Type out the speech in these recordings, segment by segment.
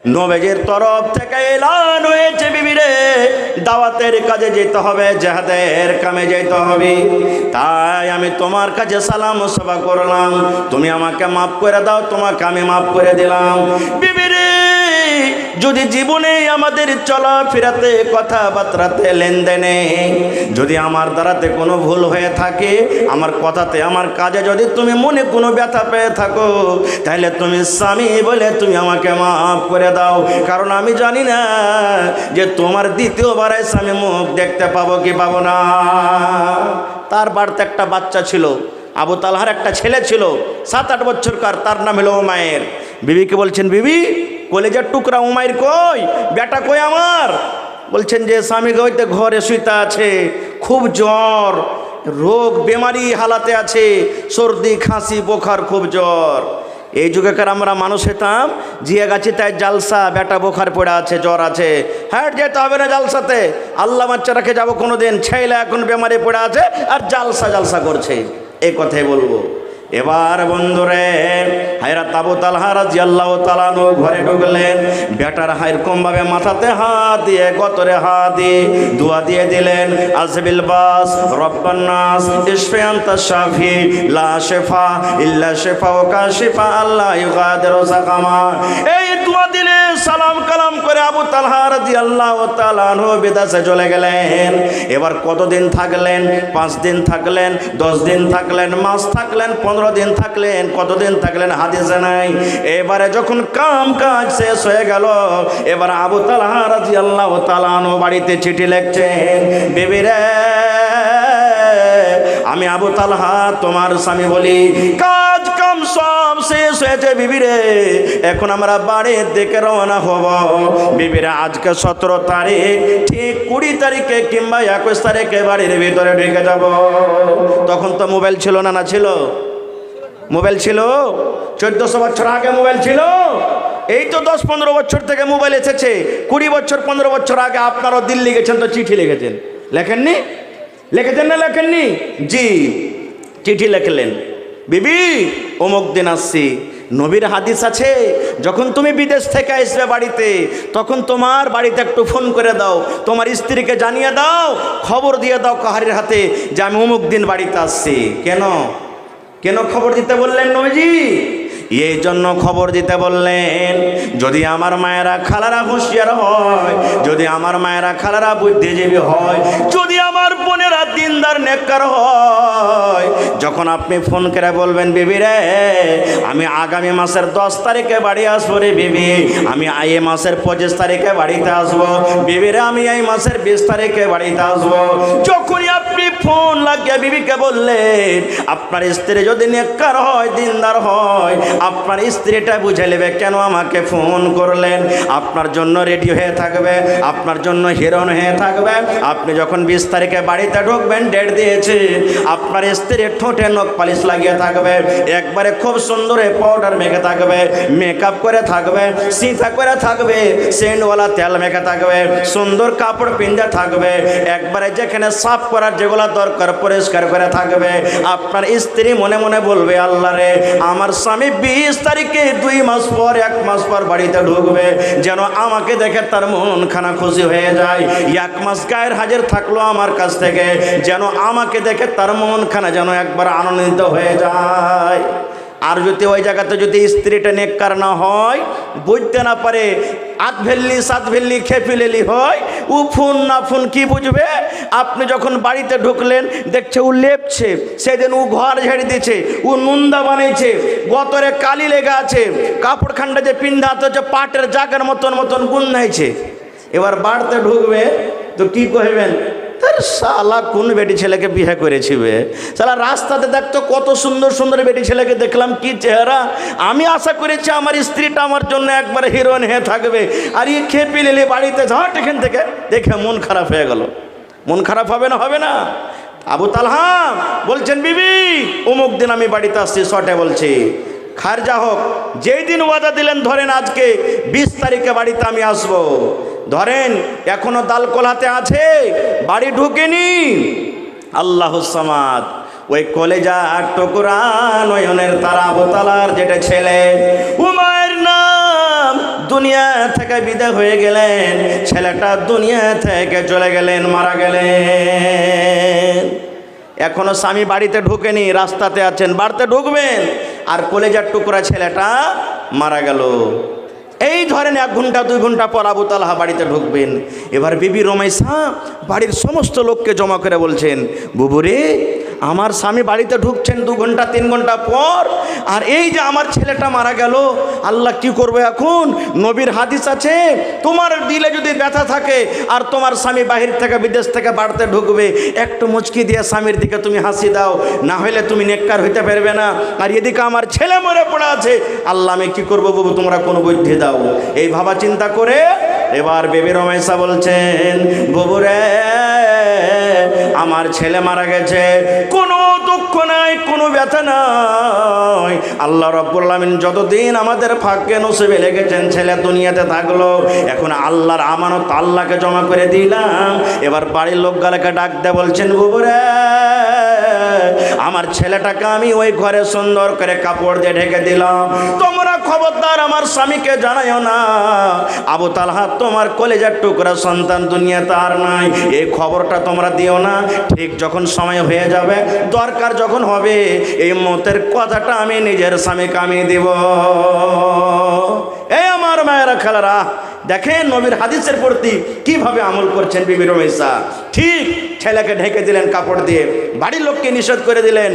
নবীজির তরফ থেকে এলান হয়েছে, বিবিরে দাওয়াতের কাজে যেতে হবে, জিহাদের কামে যেতে হবে। তাই আমি তোমার কাছে সালাম সভা করলাম, তুমি আমাকে মাফ করে দাও, তোমাকে আমি মাফ করে দিলাম। বিবিরে যদি জীবনে আমাদের চলাফেরাতে, কথাবার্তাতে, লেনদেনে যদি আমার দ্বারাতে কোনো ভুল হয়ে থাকে, আমার কথাতে, আমার কাজে যদি তুমি মনে কোনো ব্যথা পেয়ে থাকো, তাহলে তুমি স্বামী বলে তুমি আমাকে মাফ করে দাও। কারণ আমি জানি না যে তোমার দ্বিতীয়বার স্বামী মুখ দেখতে পাবো কি পাবো না। তার বাড়িতে একটা বাচ্চা ছিল, আবু তালহার একটা ছেলে ছিল 7-8 বছরকার, তার নাম হলো উমায়ের। বিবিকে বলছেন, বিবি কলেজের টুকরা উমায়ের কই, বেটা কই আমার? বলছেন যে স্বামী হইতে ঘরে শুইতে আছে, খুব জ্বর, রোগ বেমারি হালাতে আছে, সর্দি খাসি বোখার, খুব জ্বর। এই যুগেকার আমরা মানুষ হতাম, জিয়া গাছি তাই জালসা, বেটা বোখার পড়ে আছে, জ্বর আছে, হ্যাঁ যেতে হবে না জালসাতে, আল্লাহ বাচ্চা রাখে যাবো কোনো দিন, ছেলে এখন বেমারে পড়ে আছে আর জালসা করছে, এই কথাই বলবো। এবার বন্ধুরে হায়রাত আবু তালহা রাদিয়াল্লাহু তাআলা আনহু ঘরে ঢুকলেন, বেটার হায়ের কমভাবে মাথাতে হাত দিয়ে, গতরে হাত দিয়ে দোয়া দিয়ে দিলেন, আজবিল বাস রব্বান নাস ইশফি আনতা শাফি লা শিফা ইল্লা শিফাউকা শিফা আল্লাহ ইউগাদিরু সাকামা। এই দোয়া দিলে সালাম কালাম করে আবু তালহা রাদিয়াল্লাহু তাআলা আনহু বিদেশে চলে গেলেন। এবার কতদিন থাকলেন? 5 দিন থাকলেন, 10 দিন থাকলেন, মাস থাকলেন, 15 দিন থাকলেন, কতদিন থাকলেন হাদিসে নাই। এবারে যখন কাম কাজ শেষ হয়ে গেল, এবার আবু তালহা রাদিয়াল্লাহু তাআলা আনহু বাড়িতে চিঠি লিখছেন, বিবি রে আমি আবু তালহা তোমার স্বামী বলি, কাজ কাম সব শেষ হয়েছে বিবি রে, এখন আমরা বাড়ির দিকে রওনা হব। বিবি রে আজকে 17 তারিখ, ঠিক 20 তারিখে কিংবা 21 তারিখে বাড়ির ভিতরে ঢুকে যাব। তখন তো মোবাইল ছিল না, না ছিল? মোবাইল ছিল 1400 বছর আগে মোবাইল ছিল। এই তো 10-15 বছর থেকে মোবাইল এসেছে। 20 বছর 15 বছর আগে আপনারাও দিল্লি গেছেন তো চিঠি লিখেছেন, লেখেননি? লিখেছেন না লেখেননি? জি, চিঠি লিখলেন, বিবি অমুক দিন আসছি। নবীর হাদিস আছে, যখন তুমি বিদেশ থেকে আসবে বাড়িতে, তখন তোমার বাড়িতে একটু ফোন করে দাও, তোমার স্ত্রীকে জানিয়ে দাও, খবর দিয়ে দাও কাহারির হাতে যে আমি অমুক দিন বাড়িতে আসছি। কেন কেন খবর দিতে বললেন নবীজি? এই জন্য খবর দিতে বললেন, যদি আমার মায়েরা খালারা হুঁশিয়ার হয়, যদি আমার মায়েরা খালারা বুদ্ধিজীবী হয়, যদি আমার বোনেরা দিনদার নেককার হয়, যখন আপনি ফোন করে বলবেন, বিবি রে আমি আগামী মাসের 10 তারিখে বাড়ি আসবো রে বিবি, আমি এই মাসের 25 তারিখে বাড়িতে আসবো, বিবি রে আমি এই মাসের 20 তারিখে বাড়িতে আসবো, যখনই আপনি ফোন লাগিয়ে বিবিকে বললেন, আপনার স্ত্রী যদি নেককার হয়, দিনদার হয়, আপনার স্ত্রীটা বুঝে নেবে কেন আমাকে ফোন করলেন, আপনার জন্য রেডি হয়ে থাকবে, আপনার জন্য হিরোইন হয়ে থাকবে। আপনি যখন 20 তারিখে বাড়িতে ঢুকবেন, ডেট দিয়েছে, আপনার স্ত্রীর ঠোঁটে নখ পালিশ লাগিয়ে থাকবে, একবারে খুব সুন্দর পাউডার মেখে থাকবে, মেকআপ করে থাকবে, সিঁথা করে থাকবে, সেন্টওয়ালা তেল মেখে থাকবে, সুন্দর কাপড় পিন্ধে থাকবে, একবারে যেখানে সাফ করার যেগুলো দরকার পরিষ্কার করে থাকবে। আপনার স্ত্রী মনে মনে বলবে, আল্লাহ রে আমার স্বামী 20 তারিখে 2 মাস পর 1 মাস পর বাড়িতে ঢুকবে, যেন আমাকে দেখে তার মন খানা খুশি হয়ে যায়। 1 মাস গায়ের হাজির থাকলো আমার কাছ থেকে, যেন আমাকে দেখে তার মন খানা যেন একবার আনন্দিত হয়ে যায়। আর যদি ওই জায়গাতে যদি স্ত্রীটা নেককার না হয়, বুঝতে না পারে, আধ ভেল্লি 7 ভেল্লি খেপিলেলি হয়, ও ফোন না ফোন কি বুঝবে? আপনি যখন বাড়িতে ঢুকলেন, দেখছে ও লেপছে, সেদিন ও ঘর ঝেড়ে দিয়েছে, ও নুন্দা বানিয়েছে, গতরে কালি লেগে আছে, কাপড় খান্ডা যে পিন্ধাতে হচ্ছে পাটের জাগার মতন গুন্ধাইছে। এবার বাড়িতে ঢুকবে তো কি কইবেন, তার শালা কোন বেটি ছেলেকে বিয়ে করেছিবে, শালা রাস্তাতে দেখতো কত সুন্দর সুন্দর বেটি ছেলেকে দেখলাম, কি চেহারা, আমি আশা করেছি আমার স্ত্রীটা আমার জন্য একবার হিরোইন হয়ে থাকবে, আর এই খেপি লেলে বাড়িতে ঝট এখান থেকে দেখে মন খারাপ হয়ে গেল। মন খারাপ হবে না? হবে না? আবু তালহা বলছেন, বিবি অমুক দিন আমি বাড়িতে আসছি, শর্টে বলছি, খারজা হোক, যেই দিন ওয়াদা দিলেন, ধরেন আজকে 20 তারিখে বাড়িতে আমি আসবো, ধরেন এখনো দাল কোলাতে আছে, বাড়ি ঢুকেনি, আল্লাহুস সামাদ, ওই কলেজা টুকরা নয়নের তারা আবু তালার যেটা ছেলে, উমায়ের নাম দুনিয়া থেকে বিদায় হয়ে গেলেন, ছেলেটা দুনিয়া থেকে চলে গেলেন, মারা গেলেন। এখনো স্বামী বাড়িতে ঢুকেনি, রাস্তাতে আছেন, বাড়িতে ঢুকবেন, আর কলেজার টুকরা ছেলেটা মারা গেল। এই ধরেন 1 ঘন্টা 2 ঘন্টা পর আবু তালহা বাড়িতে ঢুকবেন। এবার বিবি রুমাইসা বাড়ির সমস্ত লোককে জমা করে বলছেন, বুবুরে, আমার স্বামী বাড়িতে ঢুকছেন 2 ঘন্টা 3 ঘন্টা পর, আর এই যে আমার ছেলেটা মারা গেল, আল্লাহ কি করবে এখন? নবীর হাদিস আছে, তোমার দিলে যদি ব্যথা থাকে আর তোমার স্বামী বাহির থেকে বিদেশ থেকে বাড়িতে ঢুকবে, একটু মুচকি দিয়ে স্বামীর দিকে তুমি হাসি দাও, না হলে তুমি নেককার হইতে পারবে না। আর এদিকে আমার ছেলে মরে পড়ে আছে, আল্লাহ আমি কি করবো বাবু, তোমরা কোনো বুদ্ধি দাও। এই ভাবা চিন্তা করে এবার বেবি রমেশা বলছেন, বুবুরে, আমার ছেলে মারা গেছে, কোনো দুঃখ নাই, কোনো ব্যথা নাই। আল্লাহ রাব্বুল আলামিন যতদিন আমাদের ভাগ্যে নসিবে লেগেছেন ছেলে দুনিয়াতে থাকলো, এখন আল্লাহর আমানত আল্লাহকে জমা করে দিলাম। এবার বাড়ির লোকগুলোকে ডাক দিয়ে বলছেন, বুবুরে, আমার ছেলেটাকে আমি ওই ঘরে সুন্দর করে কাপড় দিয়ে ঢেকে দিলাম, তোমরা খবরদার আমার স্বামীকে জানাইও না, আবু তালহা তোমার কলেজার টুকরা সন্তান দুনিয়াতে আর নাই, এই খবরটা তোমরা দিও না। ঠিক যখন সময় হয়ে যাবে, দরকার যখন হবে, এই মতের কথাটা আমি নিজের স্বামীকে আমি দিব। এই আমার মায়েরা, খালারা, দেখেন নবীর হাদিসের প্রতি কিভাবে আমল করছেন বিবি রুমাইসা। ঠিক ছেলেকে ঢেকে দিলেন কাপড় দিয়ে, বাড়ির লোককে নিষেধ করে দিলেন।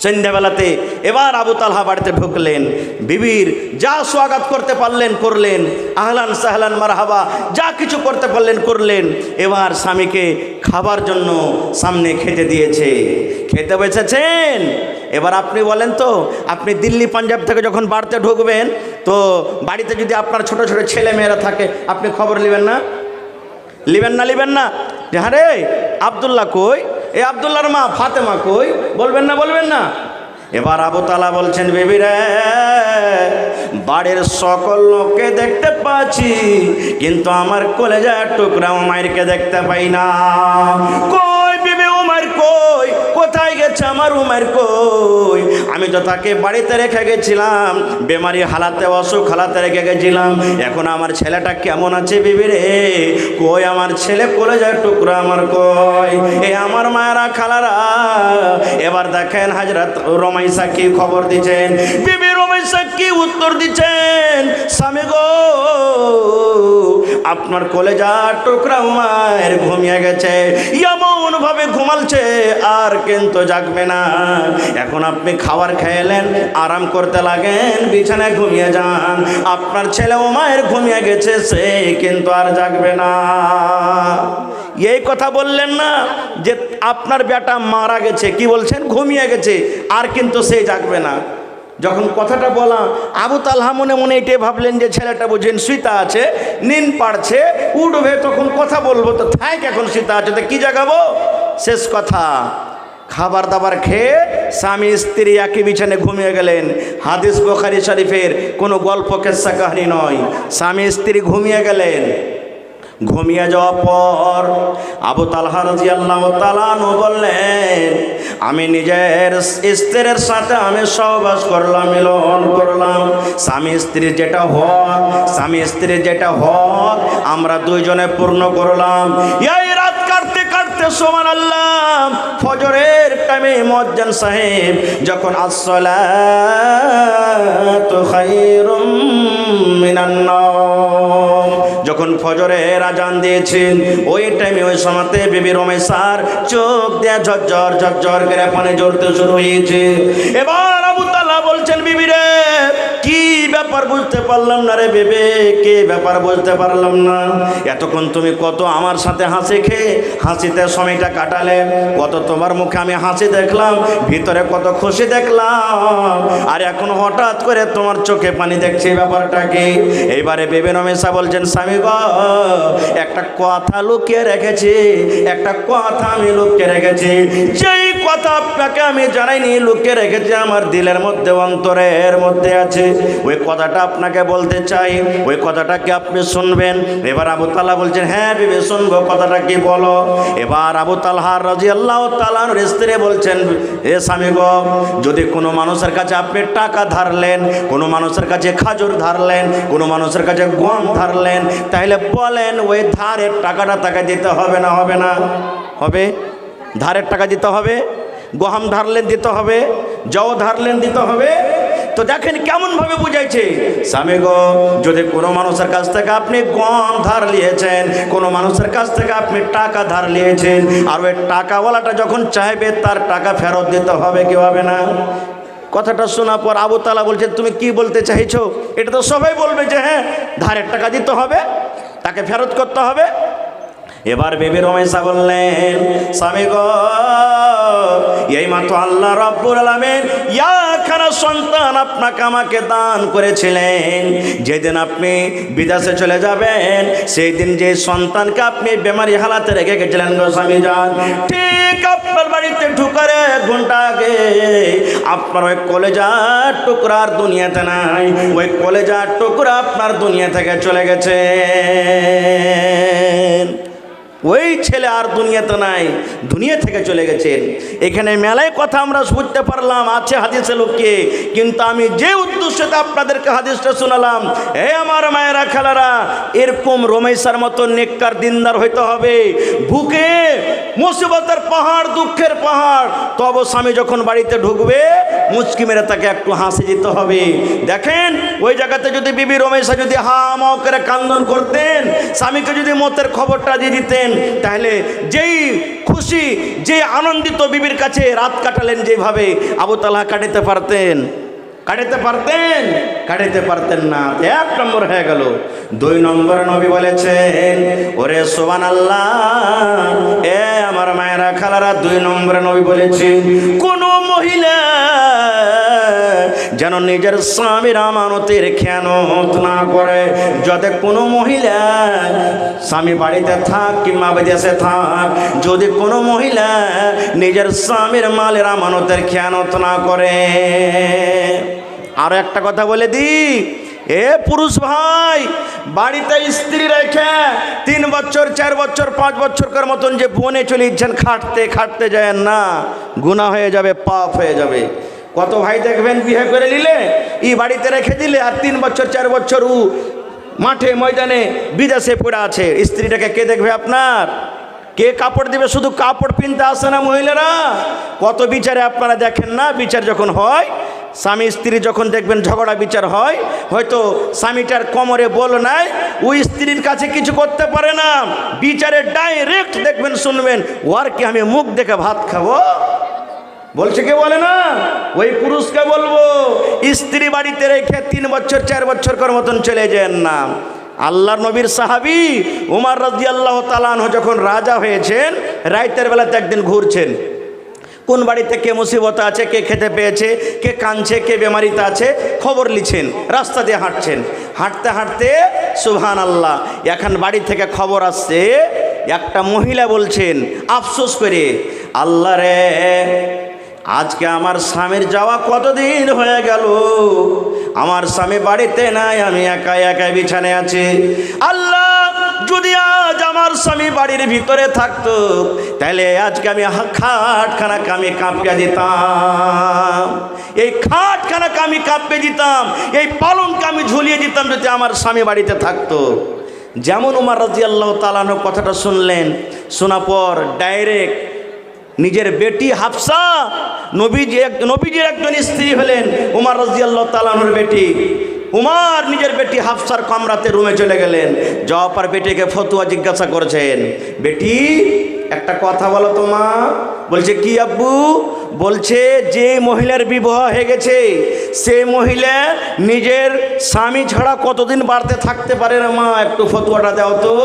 সন্ধ্যাবেলাতে এবার আবু তালহা বাড়িতে ঢুকলেন, বিবির যা স্বাগত করতে পারলেন করলেন, আহলান সাহলান মারহাবা যা কিছু করতে পারলেন করলেন। এবার স্বামীকে খাবার জন্য সামনে খেতে দিয়েছে, খেতে বসেছেন। এবার আপনি বলেন তো, আপনি দিল্লি পাঞ্জাব থেকে যখন বাড়িতে ঢুকবেন, তো বাড়িতে যদি আপনার ছোট ছোট ছেলে মেয়েরা থাকে, আপনি খবর নেবেন না? লিবেন না যে হ্যাঁ রে আব্দুল্লাহ কই, এই আব্দুল্লাহর মা ফাতেমা কই, বলবেন না? এবার আবু তালহা বলছেন, বিবি রে, বাড়ির সকল লোককে দেখতে পাচ্ছি, কিন্তু আমার কলেজার টুকরা উমাইরকে দেখতে পাই না। কই বিবি, উমাইর কই? কোথায় গেছে আমার উমাইর কই? আমি তো তাকে বাড়িতে রেখে গেছিলাম, বেমারি হালাতে, অসুখ হালাতে রেখে গেছিলাম, এখন আমার ছেলেটা কেমন আছে বিবি রে? কই আমার ছেলে, কলেজার টুকরা আমার কই? এ আমার মায়েরা, খালারা, এবার দেখেন হযরত রুমাইসা কি খবর দিচ্ছেন, বিবি রুমাইসা কি উত্তর দিচ্ছেন, স্বামী গো, আপনার কলেজার টুকরা উমাইর ঘুমিয়ে গেছে, এমন ভাবে ঘুমালছে আর কিন্তু জাগবে না। এখন আপনি খাবার খেলেন, আরাম করতে লাগেন, বিছানায় ঘুমিয়ে যান, আপনার ছেলে উমাইর ঘুমিয়ে গেছে, সে কিন্তু আর জাগবে না। এই কথা বললেন না যে আপনার বেটা মারা গেছে, কি বলছেন? ঘুমিয়ে গেছে, আর কিন্তু সে জাগবে না। যখন কথাটা বলা, আবু তালহা মনে মনে এটাই ভাবলেন যে ছেলেটা বুঝেন সুইতা আছে, নিন পাড়ছে, উঠবে, তখন কথা বলবো, তো থাক, এখন সুইতা আছে তো কি জাগাবো। শেষ কথা, খাবার দাবার খেয়ে স্বামী স্ত্রী একই বিছানে ঘুমিয়ে গেলেন। হাদিস বুখারী শরীফের কোনো গল্প কিস্সা কাহিনী নয়, স্বামী স্ত্রী ঘুমিয়ে গেলেন। ঘুমিয়ে যাওয়ার পর আবু তালহা রাদিয়াল্লাহু তাআলা আনহু বললেন, আমি নিজের স্ত্রীর সাথে আমি সহবাস করলাম, মিলন করলাম, স্বামী স্ত্রীর যেটা হক আমরা দুইজনে পূর্ণ করলাম। এই রাত কাটতে কাটতে সুবহানাল্লাহ, ফজরের টাইমে মুয়াজ্জিন সাহেব যখন আসসালাতু খায়রুম মিনান নাওম, যখন ফজরের আজান দিয়েছেন, ওই টাইমে ওই সময়তে বিবি রুমাইসার চোখ দিয়ে ঝরঝর করে পানি ঝরতে শুরু হয়েছে। এবার আবু তালহা বলছেন, বিবি রে, কি ব্যাপার বুঝতে পারলাম না রে বেবে, কে ব্যাপার বুঝতে পারলাম না। এতক্ষণ তুমি কত আমার সাথে হাসিতে সময়টা কাটালে, কত তোমার মুখে আমি হাসি দেখলাম, ভিতরে কত খুশি দেখলাম, আর এখন হঠাৎ করে তোমার চোখে পানি দেখছি, ব্যাপারটা কি? এইবারে বেবে রমেশা বলছেন, স্বামী গো, একটা কথা লুকিয়ে রেখেছি, আমি লুকিয়ে রেখেছি, যেই কথা আপনাকে আমি জানাইনি, লুকিয়ে রেখেছি, আমার দিলের মধ্যে, অন্তরের মধ্যে আছে, ওই কথাটা আপনাকে বলতে চাই, ওই কথাটা কি আপনি শুনবেন? এবার আবু তালহা বলছেন, হ্যাঁ বিবি শুনবো, কথাটা কি বলো। এবার আবু তালহা রাদিয়াল্লাহু তাআলা আনহুর স্ত্রী বলছেন, এ স্বামী গো, যদি কোনো মানুষের কাছে আপনি টাকা ধারলেন, কোনো মানুষের কাছে খাজুর ধারলেন, কোনো মানুষের কাছে গম ধারলেন, তাহলে বলেন ওই ধারের টাকাটা তাকে দিতে হবে না হবে না? হবে। ধারের টাকা দিতে হবে, গম ধারলেন দিতে হবে, জও ধারলেন দিতে হবে। তো দেখেন কেমন ভাবে বুঝাইছে, স্বামী গো, যদি কোনো মানুষের কাছ থেকে আপনি গম ধার নিয়েছেন, কোনো মানুষের কাছ থেকে আপনি টাকা ধার নিয়েছেন, আর ওই টাকাওয়ালাটা যখন চাইবে তার টাকা ফেরত দিতে হবে কি হবে না? কথাটা শোনার পর আবু তালহা বলছে, তুমি কি বলতে চাইছো? এটা তো সবাই বলবে যে হ্যাঁ ধারের টাকা দিতে হবে, তাকে ফেরত করতে হবে। এবার বিবি রুমাইসা বললেন, স্বামী গো, এই মাত্র আল্লাহ রাব্বুল আলামিন একখানা সন্তান আপনাকে আমাকে দান করেছিলেন। যেদিন আপনি বিদেশে চলে যাবেন, সেই দিন যে সন্তানকে আপনি বেমারি হালাতে রেখে গেছিলেন গো স্বামী যান, ঠিক আপনার বাড়িতে ঢুকার 1 ঘন্টা আগে আপনার ওই কলেজার টুকরা আর দুনিয়াতে নাই, ওই কলেজার টুকরা আপনার দুনিয়া থেকে চলে গেছে। ওই ছেলে আর দুনিয়াতে নাই, দুনিয়া থেকে চলে গেছেন। এখানে মেলায় কথা আমরা বুঝতে পারলাম আছে হাদিসে লুকিয়ে, কিন্তু আমি যে উদ্দেশ্যে আপনাদেরকে হাদিসটা শোনালাম, আমার মায়েরা খেলারা, এরকম রমেশার মতো নেককার দিনদার হইতে হবে। বুকে মুসিবতের পাহাড়, দুঃখের পাহাড়, তবে স্বামী যখন বাড়িতে ঢুকবে মুচকি মেরে তাকে একটু হাসি দিতে হবে। দেখেন ওই জায়গাতে যদি বিবি রমেশা যদি হা মাও করে কান্দন করতেন, স্বামীকে যদি মতের খবরটা দিয়ে দিতেন, তাহলে যেই খুশি, যে আনন্দিত বিবির কাছে রাত কাটালেন যেভাবে, আবু তালহা কাটাতে পারতেন? কাটাতে পারতেন না। 1 নম্বর হয়ে গেল। 2 নম্বর নবী বলেছেন, ওরে সুবহানাল্লাহ, এ আমার মায়েরা খালারা, 2 নম্বরে নবী বলেছেন, কোন মহিলা যেন নিজের স্বামীর আমানতের খেয়ানত না করে। যদি কোনো মহিলা স্বামী বাড়িতে থাক কিংবা বিদেশে থাক, যদি কোনো মহিলা নিজের স্বামীর মালের আমানতের খেয়ানত না করে। আর একটা কথা বলে দিই, এ পুরুষ ভাই, বাড়িতে স্ত্রী রেখে 3 বছর 4 বছর 5 বছরকার মতন যে বনে চলে ইচ্ছেন খাটতে যায় না, গুনাহ হয়ে যাবে, পাপ হয়ে যাবে। কত ভাই দেখবেন বিয়ে করে নিলে, ই বাড়িতে রেখে দিলে, আর 3 বছর 4 বছর ও মাঠে ময়দানে বিদেশে পড়ে আছে। স্ত্রীটাকে কে দেখবে আপনার? কে কাপড় দিবে? শুধু কাপড় পিনতে আসে না মহিলারা, কত বিচারে আপনারা দেখেন না? বিচার যখন হয়, স্বামী স্ত্রী যখন দেখবেন ঝগড়া বিচার হয়, হয়তো স্বামীটার কোমরে বল নাই, ওই স্ত্রীর কাছে কিছু করতে পারে না, বিচারে ডাইরেক্ট দেখবেন শুনবেন, ওর কি আমি মুখ দেখে ভাত খাবো? বলছে কে? বলে না, ওই পুরুষকে বলবো, স্ত্রী বাড়িতে রেখে 3 বছর 4 বছরকার মতন চলে যান না। আল্লাহর নবীর সাহাবী উমর রাদিয়াল্লাহু তাআলা আনহু যখন রাজা হয়েছেন, রাতের বেলাতে একদিন ঘুরছেন, কোন বাড়িতে কে মুসিবত আছে, কে খেতে পেয়েছে, কে কাঁদছে, কে বেমারিতে আছে, খবর লিছেন, রাস্তা দিয়ে হাঁটছেন। হাঁটতে হাঁটতে সুবহানাল্লাহ, এখন বাড়ি থেকে খবর আসছে, একটা মহিলা বলছেন আফসোস করে, আল্লাহ রে, আজকে আমার স্বামীর যাওয়া কতদিন হয়ে গেল, আমার স্বামী বাড়িতে নাই, আমি একা একা বিছানায় আছি। আল্লাহ, যদি আজ আমার স্বামী বাড়ির ভিতরে থাকতো, তাহলে আজকে আমি খাটখানাকে আমি কাঁপিয়ে দিতাম, এই খাটখানাকে আমি কাঁপিয়ে দিতাম, এই পালঙ্কে আমি ঝুলিয়ে দিতাম, যদি আমার স্বামী বাড়িতে থাকতো। যেমন উমর রাদিয়াল্লাহু তাআলা আনহু কথাটা শুনলেন, শোনার পর ডাইরেক্ট নিজের বেটি হাফসা, নবীজির একজন স্ত্রী হলেন উমর রাদিয়াল্লাহু তাআলা আনহুর বেটি, উমর নিজের বেটি হাফসার কামরাতে রুমে চলে গেলেন। যাওয়ার পর বেটিকে ফতুয়া জিজ্ঞাসা করেছেন, বেটি একটা কথা বলো তো মা। বলছে কি আব্বু? বলছে যে মহিলার বিবাহ হয়ে গেছে, সে মহিলা নিজের স্বামী ছাড়া কতদিন বাড়িতে থাকতে পারে না মা, একটু ফতুয়াটা দাও তো।